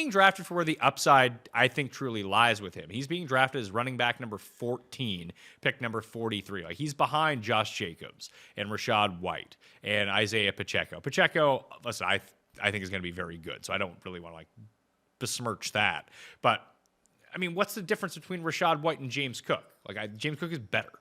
drafted for where the upside, I think, truly lies with him. He's being drafted as running back number 14, pick number 43. He's behind Josh Jacobs and Rashad White and Isaiah Pacheco. Pacheco, listen, I think is going to be very good, so I don't really want to besmirch that. But I mean, what's the difference between Rashad White and James Cook? James Cook is better.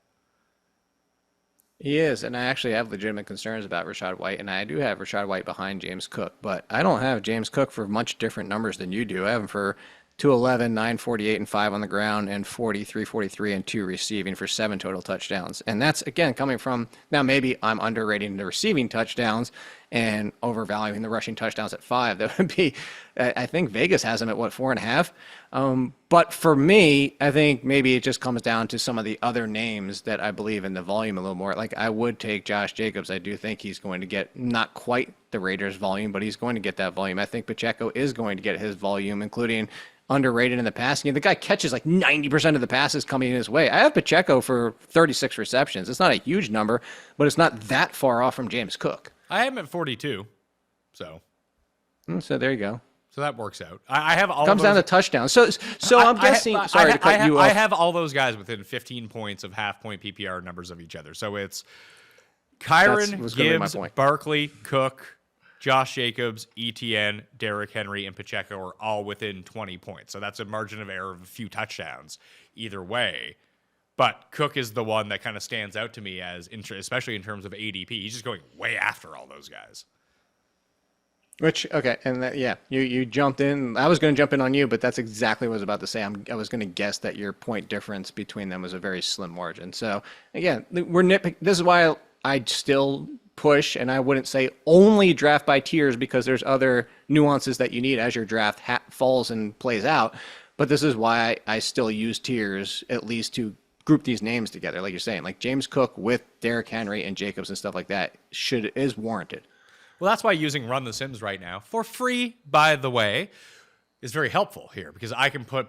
He is, and I actually have legitimate concerns about Rashad White, and I do have Rashad White behind James Cook, but I don't have James Cook for much different numbers than you do. I have him for 211, 948, and 5 on the ground, and 43, 43, and 2 receiving for 7 total touchdowns. And that's, again, coming from, now maybe I'm underrating the receiving touchdowns and overvaluing the rushing touchdowns at 5. That would be, I think Vegas has him at, 4.5? But for me, I think maybe it just comes down to some of the other names that I believe in the volume a little more. I would take Josh Jacobs. I do think he's going to get not quite the Raiders volume, but he's going to get that volume. I think Pacheco is going to get his volume, including underrated in the passing game. The guy catches 90% of the passes coming in his way. I have Pacheco for 36 receptions. It's not a huge number, but it's not that far off from James Cook. I have him at 42, so there you go. So that works out. I have all comes down to touchdowns. So I'm guessing. Sorry to cut you off. I have all those guys within 15 points of half-point PPR numbers of each other. So it's Kyron, Gibbs, Barkley, Cook, Josh Jacobs, ETN, Derrick Henry, and Pacheco are all within 20 points. So that's a margin of error of a few touchdowns either way. But Cook is the one that kind of stands out to me as, especially in terms of ADP. He's just going way after all those guys. You jumped in. I was going to jump in on you, but that's exactly what I was about to say. I was going to guess that your point difference between them was a very slim margin. So, again, we're nitpicking. This is why I still push, and I wouldn't say only draft by tiers because there's other nuances that you need as your draft falls and plays out. But this is why I still use tiers, at least to group these names together. Like you're saying, like James Cook with Derrick Henry and Jacobs and stuff like that is warranted. Well, that's why using Run the Sims right now, for free, by the way, is very helpful here, because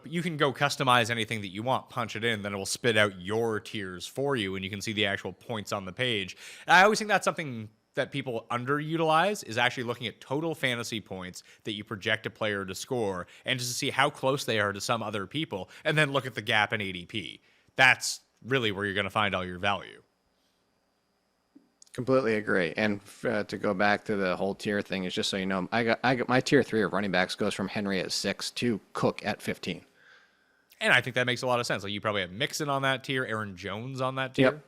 you can go customize anything that you want, punch it in, then it will spit out your tiers for you, and you can see the actual points on the page. And I always think that's something that people underutilize, is actually looking at total fantasy points that you project a player to score, and just to see how close they are to some other people, and then look at the gap in ADP. That's really where you're going to find all your value. Completely agree. And to go back to the whole tier thing, is just so you know, I got my tier 3 of running backs goes from Henry at 6 to Cook at 15. And I think that makes a lot of sense. Like, you probably have Mixon on that tier, Aaron Jones on that tier. Yep.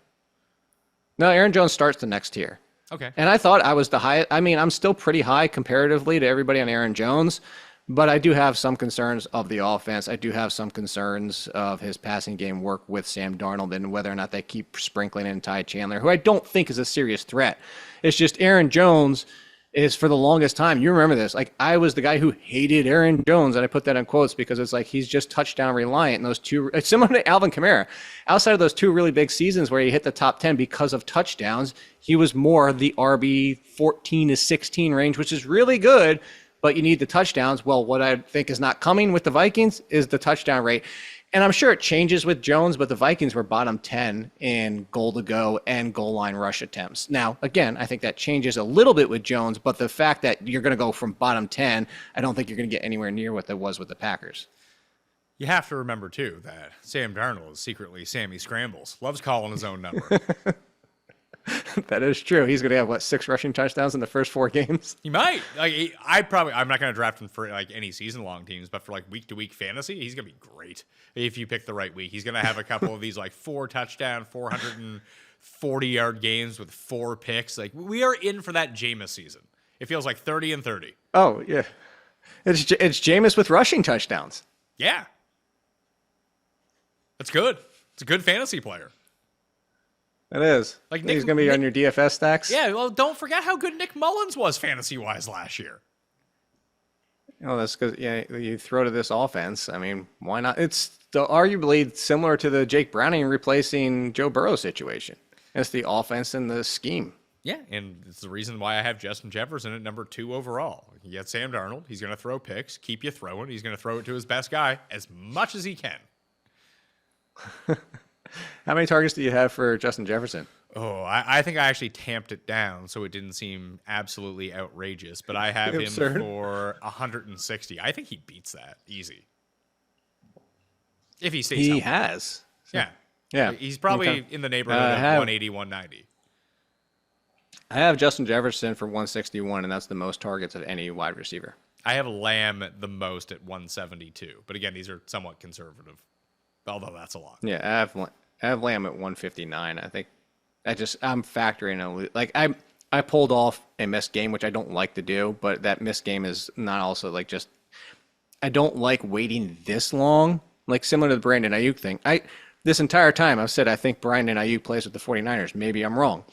No, Aaron Jones starts the next tier. Okay. And I thought I was the highest. I mean, I'm still pretty high comparatively to everybody on Aaron Jones, but I do have some concerns of the offense. I do have some concerns of his passing game work with Sam Darnold and whether or not they keep sprinkling in Ty Chandler, who I don't think is a serious threat. It's just Aaron Jones is, for the longest time, you remember this, like, I was the guy who hated Aaron Jones, and I put that in quotes because it's like he's just touchdown reliant in those two. It's similar to Alvin Kamara. Outside of those two really big seasons where he hit the top 10 because of touchdowns, he was more the RB 14 to 16 range, which is really good, but you need the touchdowns. Well, what I think is not coming with the Vikings is the touchdown rate. And I'm sure it changes with Jones, but the Vikings were bottom 10 in goal to go and goal line rush attempts. Now, again, I think that changes a little bit with Jones, but the fact that you're going to go from bottom 10, I don't think you're going to get anywhere near what that was with the Packers. You have to remember, too, that Sam Darnold is secretly Sammy Scrambles. Loves calling his own number. That is true. He's going to have, 6 rushing touchdowns in the first 4 games? He might. Like, I'm not going to draft him for like any season-long teams, but for like week-to-week fantasy, he's going to be great if you pick the right week. He's going to have a couple of these like 4-touchdown, 440-yard games with 4 picks. Like, we are in for that Jameis season. It feels like 30 and 30. Oh, yeah. It's Jameis with rushing touchdowns. Yeah. That's good. It's a good fantasy player. It is. Like he's going to be on your DFS stacks. Yeah, well, don't forget how good Nick Mullins was fantasy-wise last year. Oh, that's because you throw to this offense. I mean, why not? It's arguably similar to the Jake Browning replacing Joe Burrow situation. It's the offense and the scheme. Yeah, and it's the reason why I have Justin Jefferson at number 2 overall. You get Sam Darnold. He's going to throw picks, keep you throwing. He's going to throw it to his best guy as much as he can. How many targets do you have for Justin Jefferson? Oh, I think I actually tamped it down so it didn't seem absolutely outrageous, but I have him for 160. I think he beats that easy. If he stays healthy. He has. Yeah. Yeah. He's probably in the neighborhood of 180, 190. I have Justin Jefferson for 161, and that's the most targets of any wide receiver. I have Lamb the most at 172. But again, these are somewhat conservative, although that's a lot. Yeah, I have Lamb at 159. I think I'm factoring like I pulled off a missed game, which I don't like to do, but that missed game is not also like just I don't like waiting this long, like similar to the Brandon Ayuk thing. This entire time I've said I think Brandon Ayuk plays with the 49ers. Maybe I'm wrong.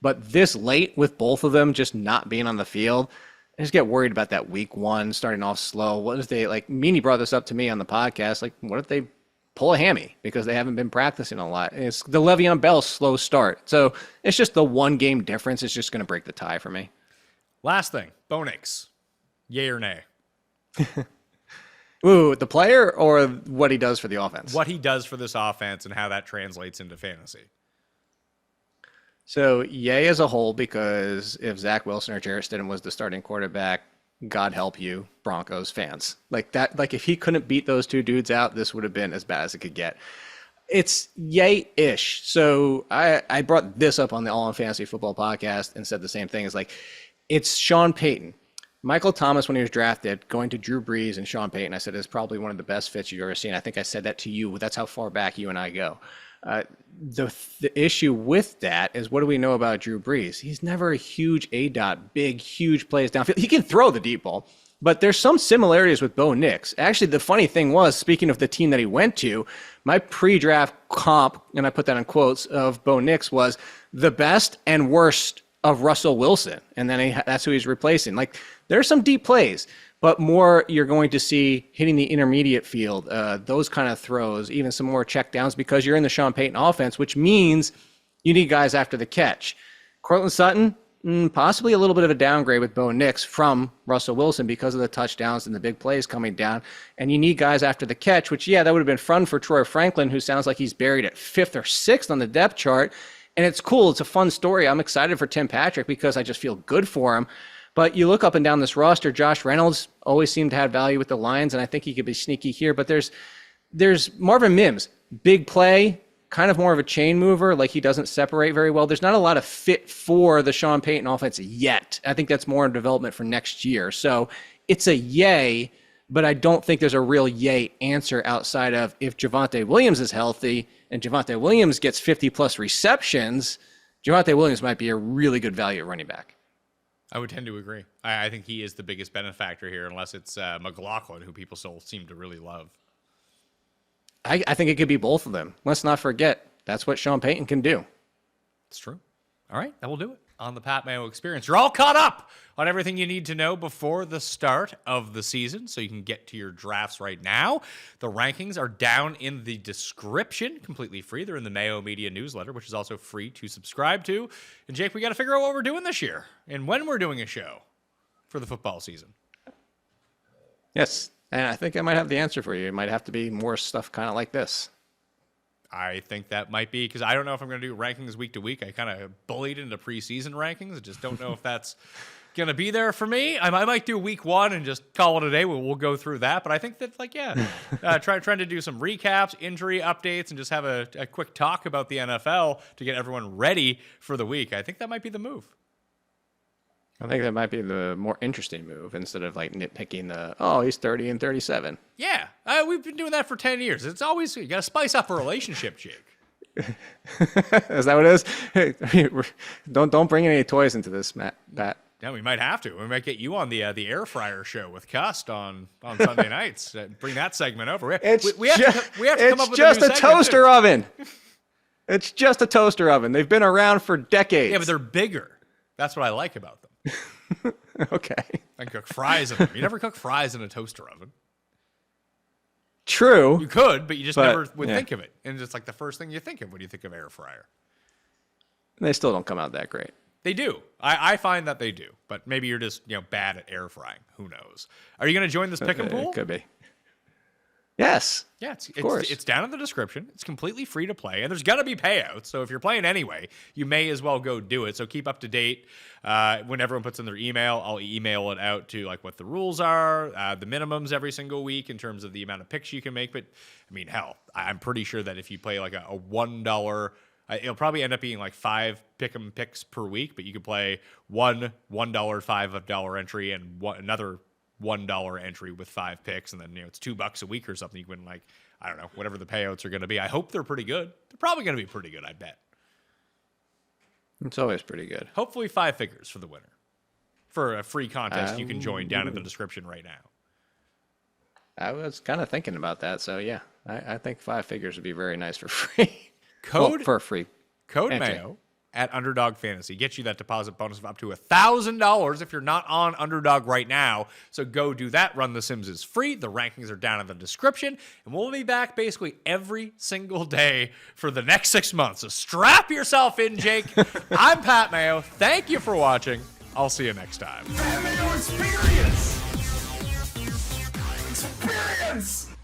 But this late with both of them just not being on the field, I just get worried about that week 1 starting off slow. What if they, like, Meanie brought this up to me on the podcast, like, what if they pull a hammy because they haven't been practicing a lot? It's the Le'Veon Bell slow start. So it's just the 1 game difference. It's just going to break the tie for me. Last thing, Bo Nix. Yay or nay? Ooh, the player or what he does for the offense? What he does for this offense and how that translates into fantasy. So yay as a whole, because if Zach Wilson or Jarrett Stidham was the starting quarterback, God help you, Broncos fans. Like that, like if he couldn't beat those 2 dudes out, this would have been as bad as it could get. It's yay-ish. So I brought this up on the All in Fantasy Football podcast and said the same thing. It's like, it's Sean Payton. Michael Thomas, when he was drafted, going to Drew Brees and Sean Payton, I said, is probably one of the best fits you've ever seen. I think I said that to you. That's how far back you and I go. The issue with that is, what do we know about Drew Brees? He's never a huge A-dot, big, huge plays downfield. He can throw the deep ball, but there's some similarities with Bo Nix. Actually, the funny thing was, speaking of the team that he went to, my pre-draft comp, and I put that in quotes, of Bo Nix was the best and worst of Russell Wilson. And then that's who he's replacing. Like, there's some deep plays, but more you're going to see hitting the intermediate field, those kind of throws, even some more check downs because you're in the Sean Payton offense, which means you need guys after the catch. Cortland Sutton, possibly a little bit of a downgrade with Bo Nix from Russell Wilson because of the touchdowns and the big plays coming down. And you need guys after the catch, which, that would have been fun for Troy Franklin, who sounds like he's buried at 5th or 6th on the depth chart. And it's cool. It's a fun story. I'm excited for Tim Patrick because I just feel good for him. But you look up and down this roster, Josh Reynolds always seemed to have value with the Lions, and I think he could be sneaky here. But there's Marvin Mims, big play, kind of more of a chain mover, like he doesn't separate very well. There's not a lot of fit for the Sean Payton offense yet. I think that's more in development for next year. So it's a yay, but I don't think there's a real yay answer outside of if Javonte Williams is healthy and Javonte Williams gets 50-plus receptions, Javonte Williams might be a really good value at running back. I would tend to agree. I think he is the biggest benefactor here, unless it's McLauren, who people still seem to really love. I think it could be both of them. Let's not forget, that's what Sean Payton can do. It's true. All right, that will do it on the Pat Mayo Experience. You're all caught up on everything you need to know before the start of the season, so you can get to your drafts right now. The rankings are down in the description, completely free. They're in the Mayo Media newsletter, which is also free to subscribe to. And Jake, we got to figure out what we're doing this year and when we're doing a show for the football season. Yes. And I think I might have the answer for you. It might have to be more stuff kind of like this. I think that might be because I don't know if I'm going to do rankings week to week. I kind of bullied into preseason rankings. I just don't know if that's going to be there for me. I might do week 1 and just call it a day. We'll go through that. But I think that, trying to do some recaps, injury updates, and just have a quick talk about the NFL to get everyone ready for the week. I think that might be the move. I think that might be the more interesting move instead of nitpicking he's 30 and 37. Yeah, we've been doing that for 10 years. It's always, you got to spice up a relationship, Jake. Is that what it is? Hey, don't bring any toys into this, Pat. Yeah, we might have to. We might get you on the air fryer show with Cust on Sunday nights. Bring that segment over. We have to come up with a new segment. It's just a toaster oven. It's just a toaster oven. They've been around for decades. Yeah, but they're bigger. That's what I like about them. Okay. I can cook fries in them. You never cook fries in a toaster oven. True. You could, but you just never would think of it. And it's like the first thing you think of when you think of air fryer. They still don't come out that great. They do. I find that they do. But maybe you're just bad at air frying. Who knows? Are you going to join this pick and pool? Could be. Yes. Yeah, it's down in the description. It's completely free to play, and there's going to be payouts. So if you're playing anyway, you may as well go do it. So keep up to date. When everyone puts in their email, I'll email it out to what the rules are, the minimums every single week in terms of the amount of picks you can make. But I mean, hell, I'm pretty sure that if you play a $1, it'll probably end up being 5 pick'em picks per week. But you could play $1, $5 entry, and another $1 entry with 5 picks, and then it's $2 a week or something. You win I don't know, whatever the payouts are going to be. I hope they're pretty good. They're probably going to be pretty good, I bet. It's always pretty good. Hopefully 5 figures for the winner. For a free contest you can join down in the description right now. I was kind of thinking about that, so yeah, I think 5 figures would be very nice for free. For free. Code entry. Mayo at Underdog Fantasy. Get you that deposit bonus of up to $1,000 if you're not on Underdog right now. So go do that. Run the Sims is free. The rankings are down in the description. And we'll be back basically every single day for the next 6 months. So strap yourself in, Jake. I'm Pat Mayo. Thank you for watching. I'll see you next time. Pat Mayo Experience! Experience!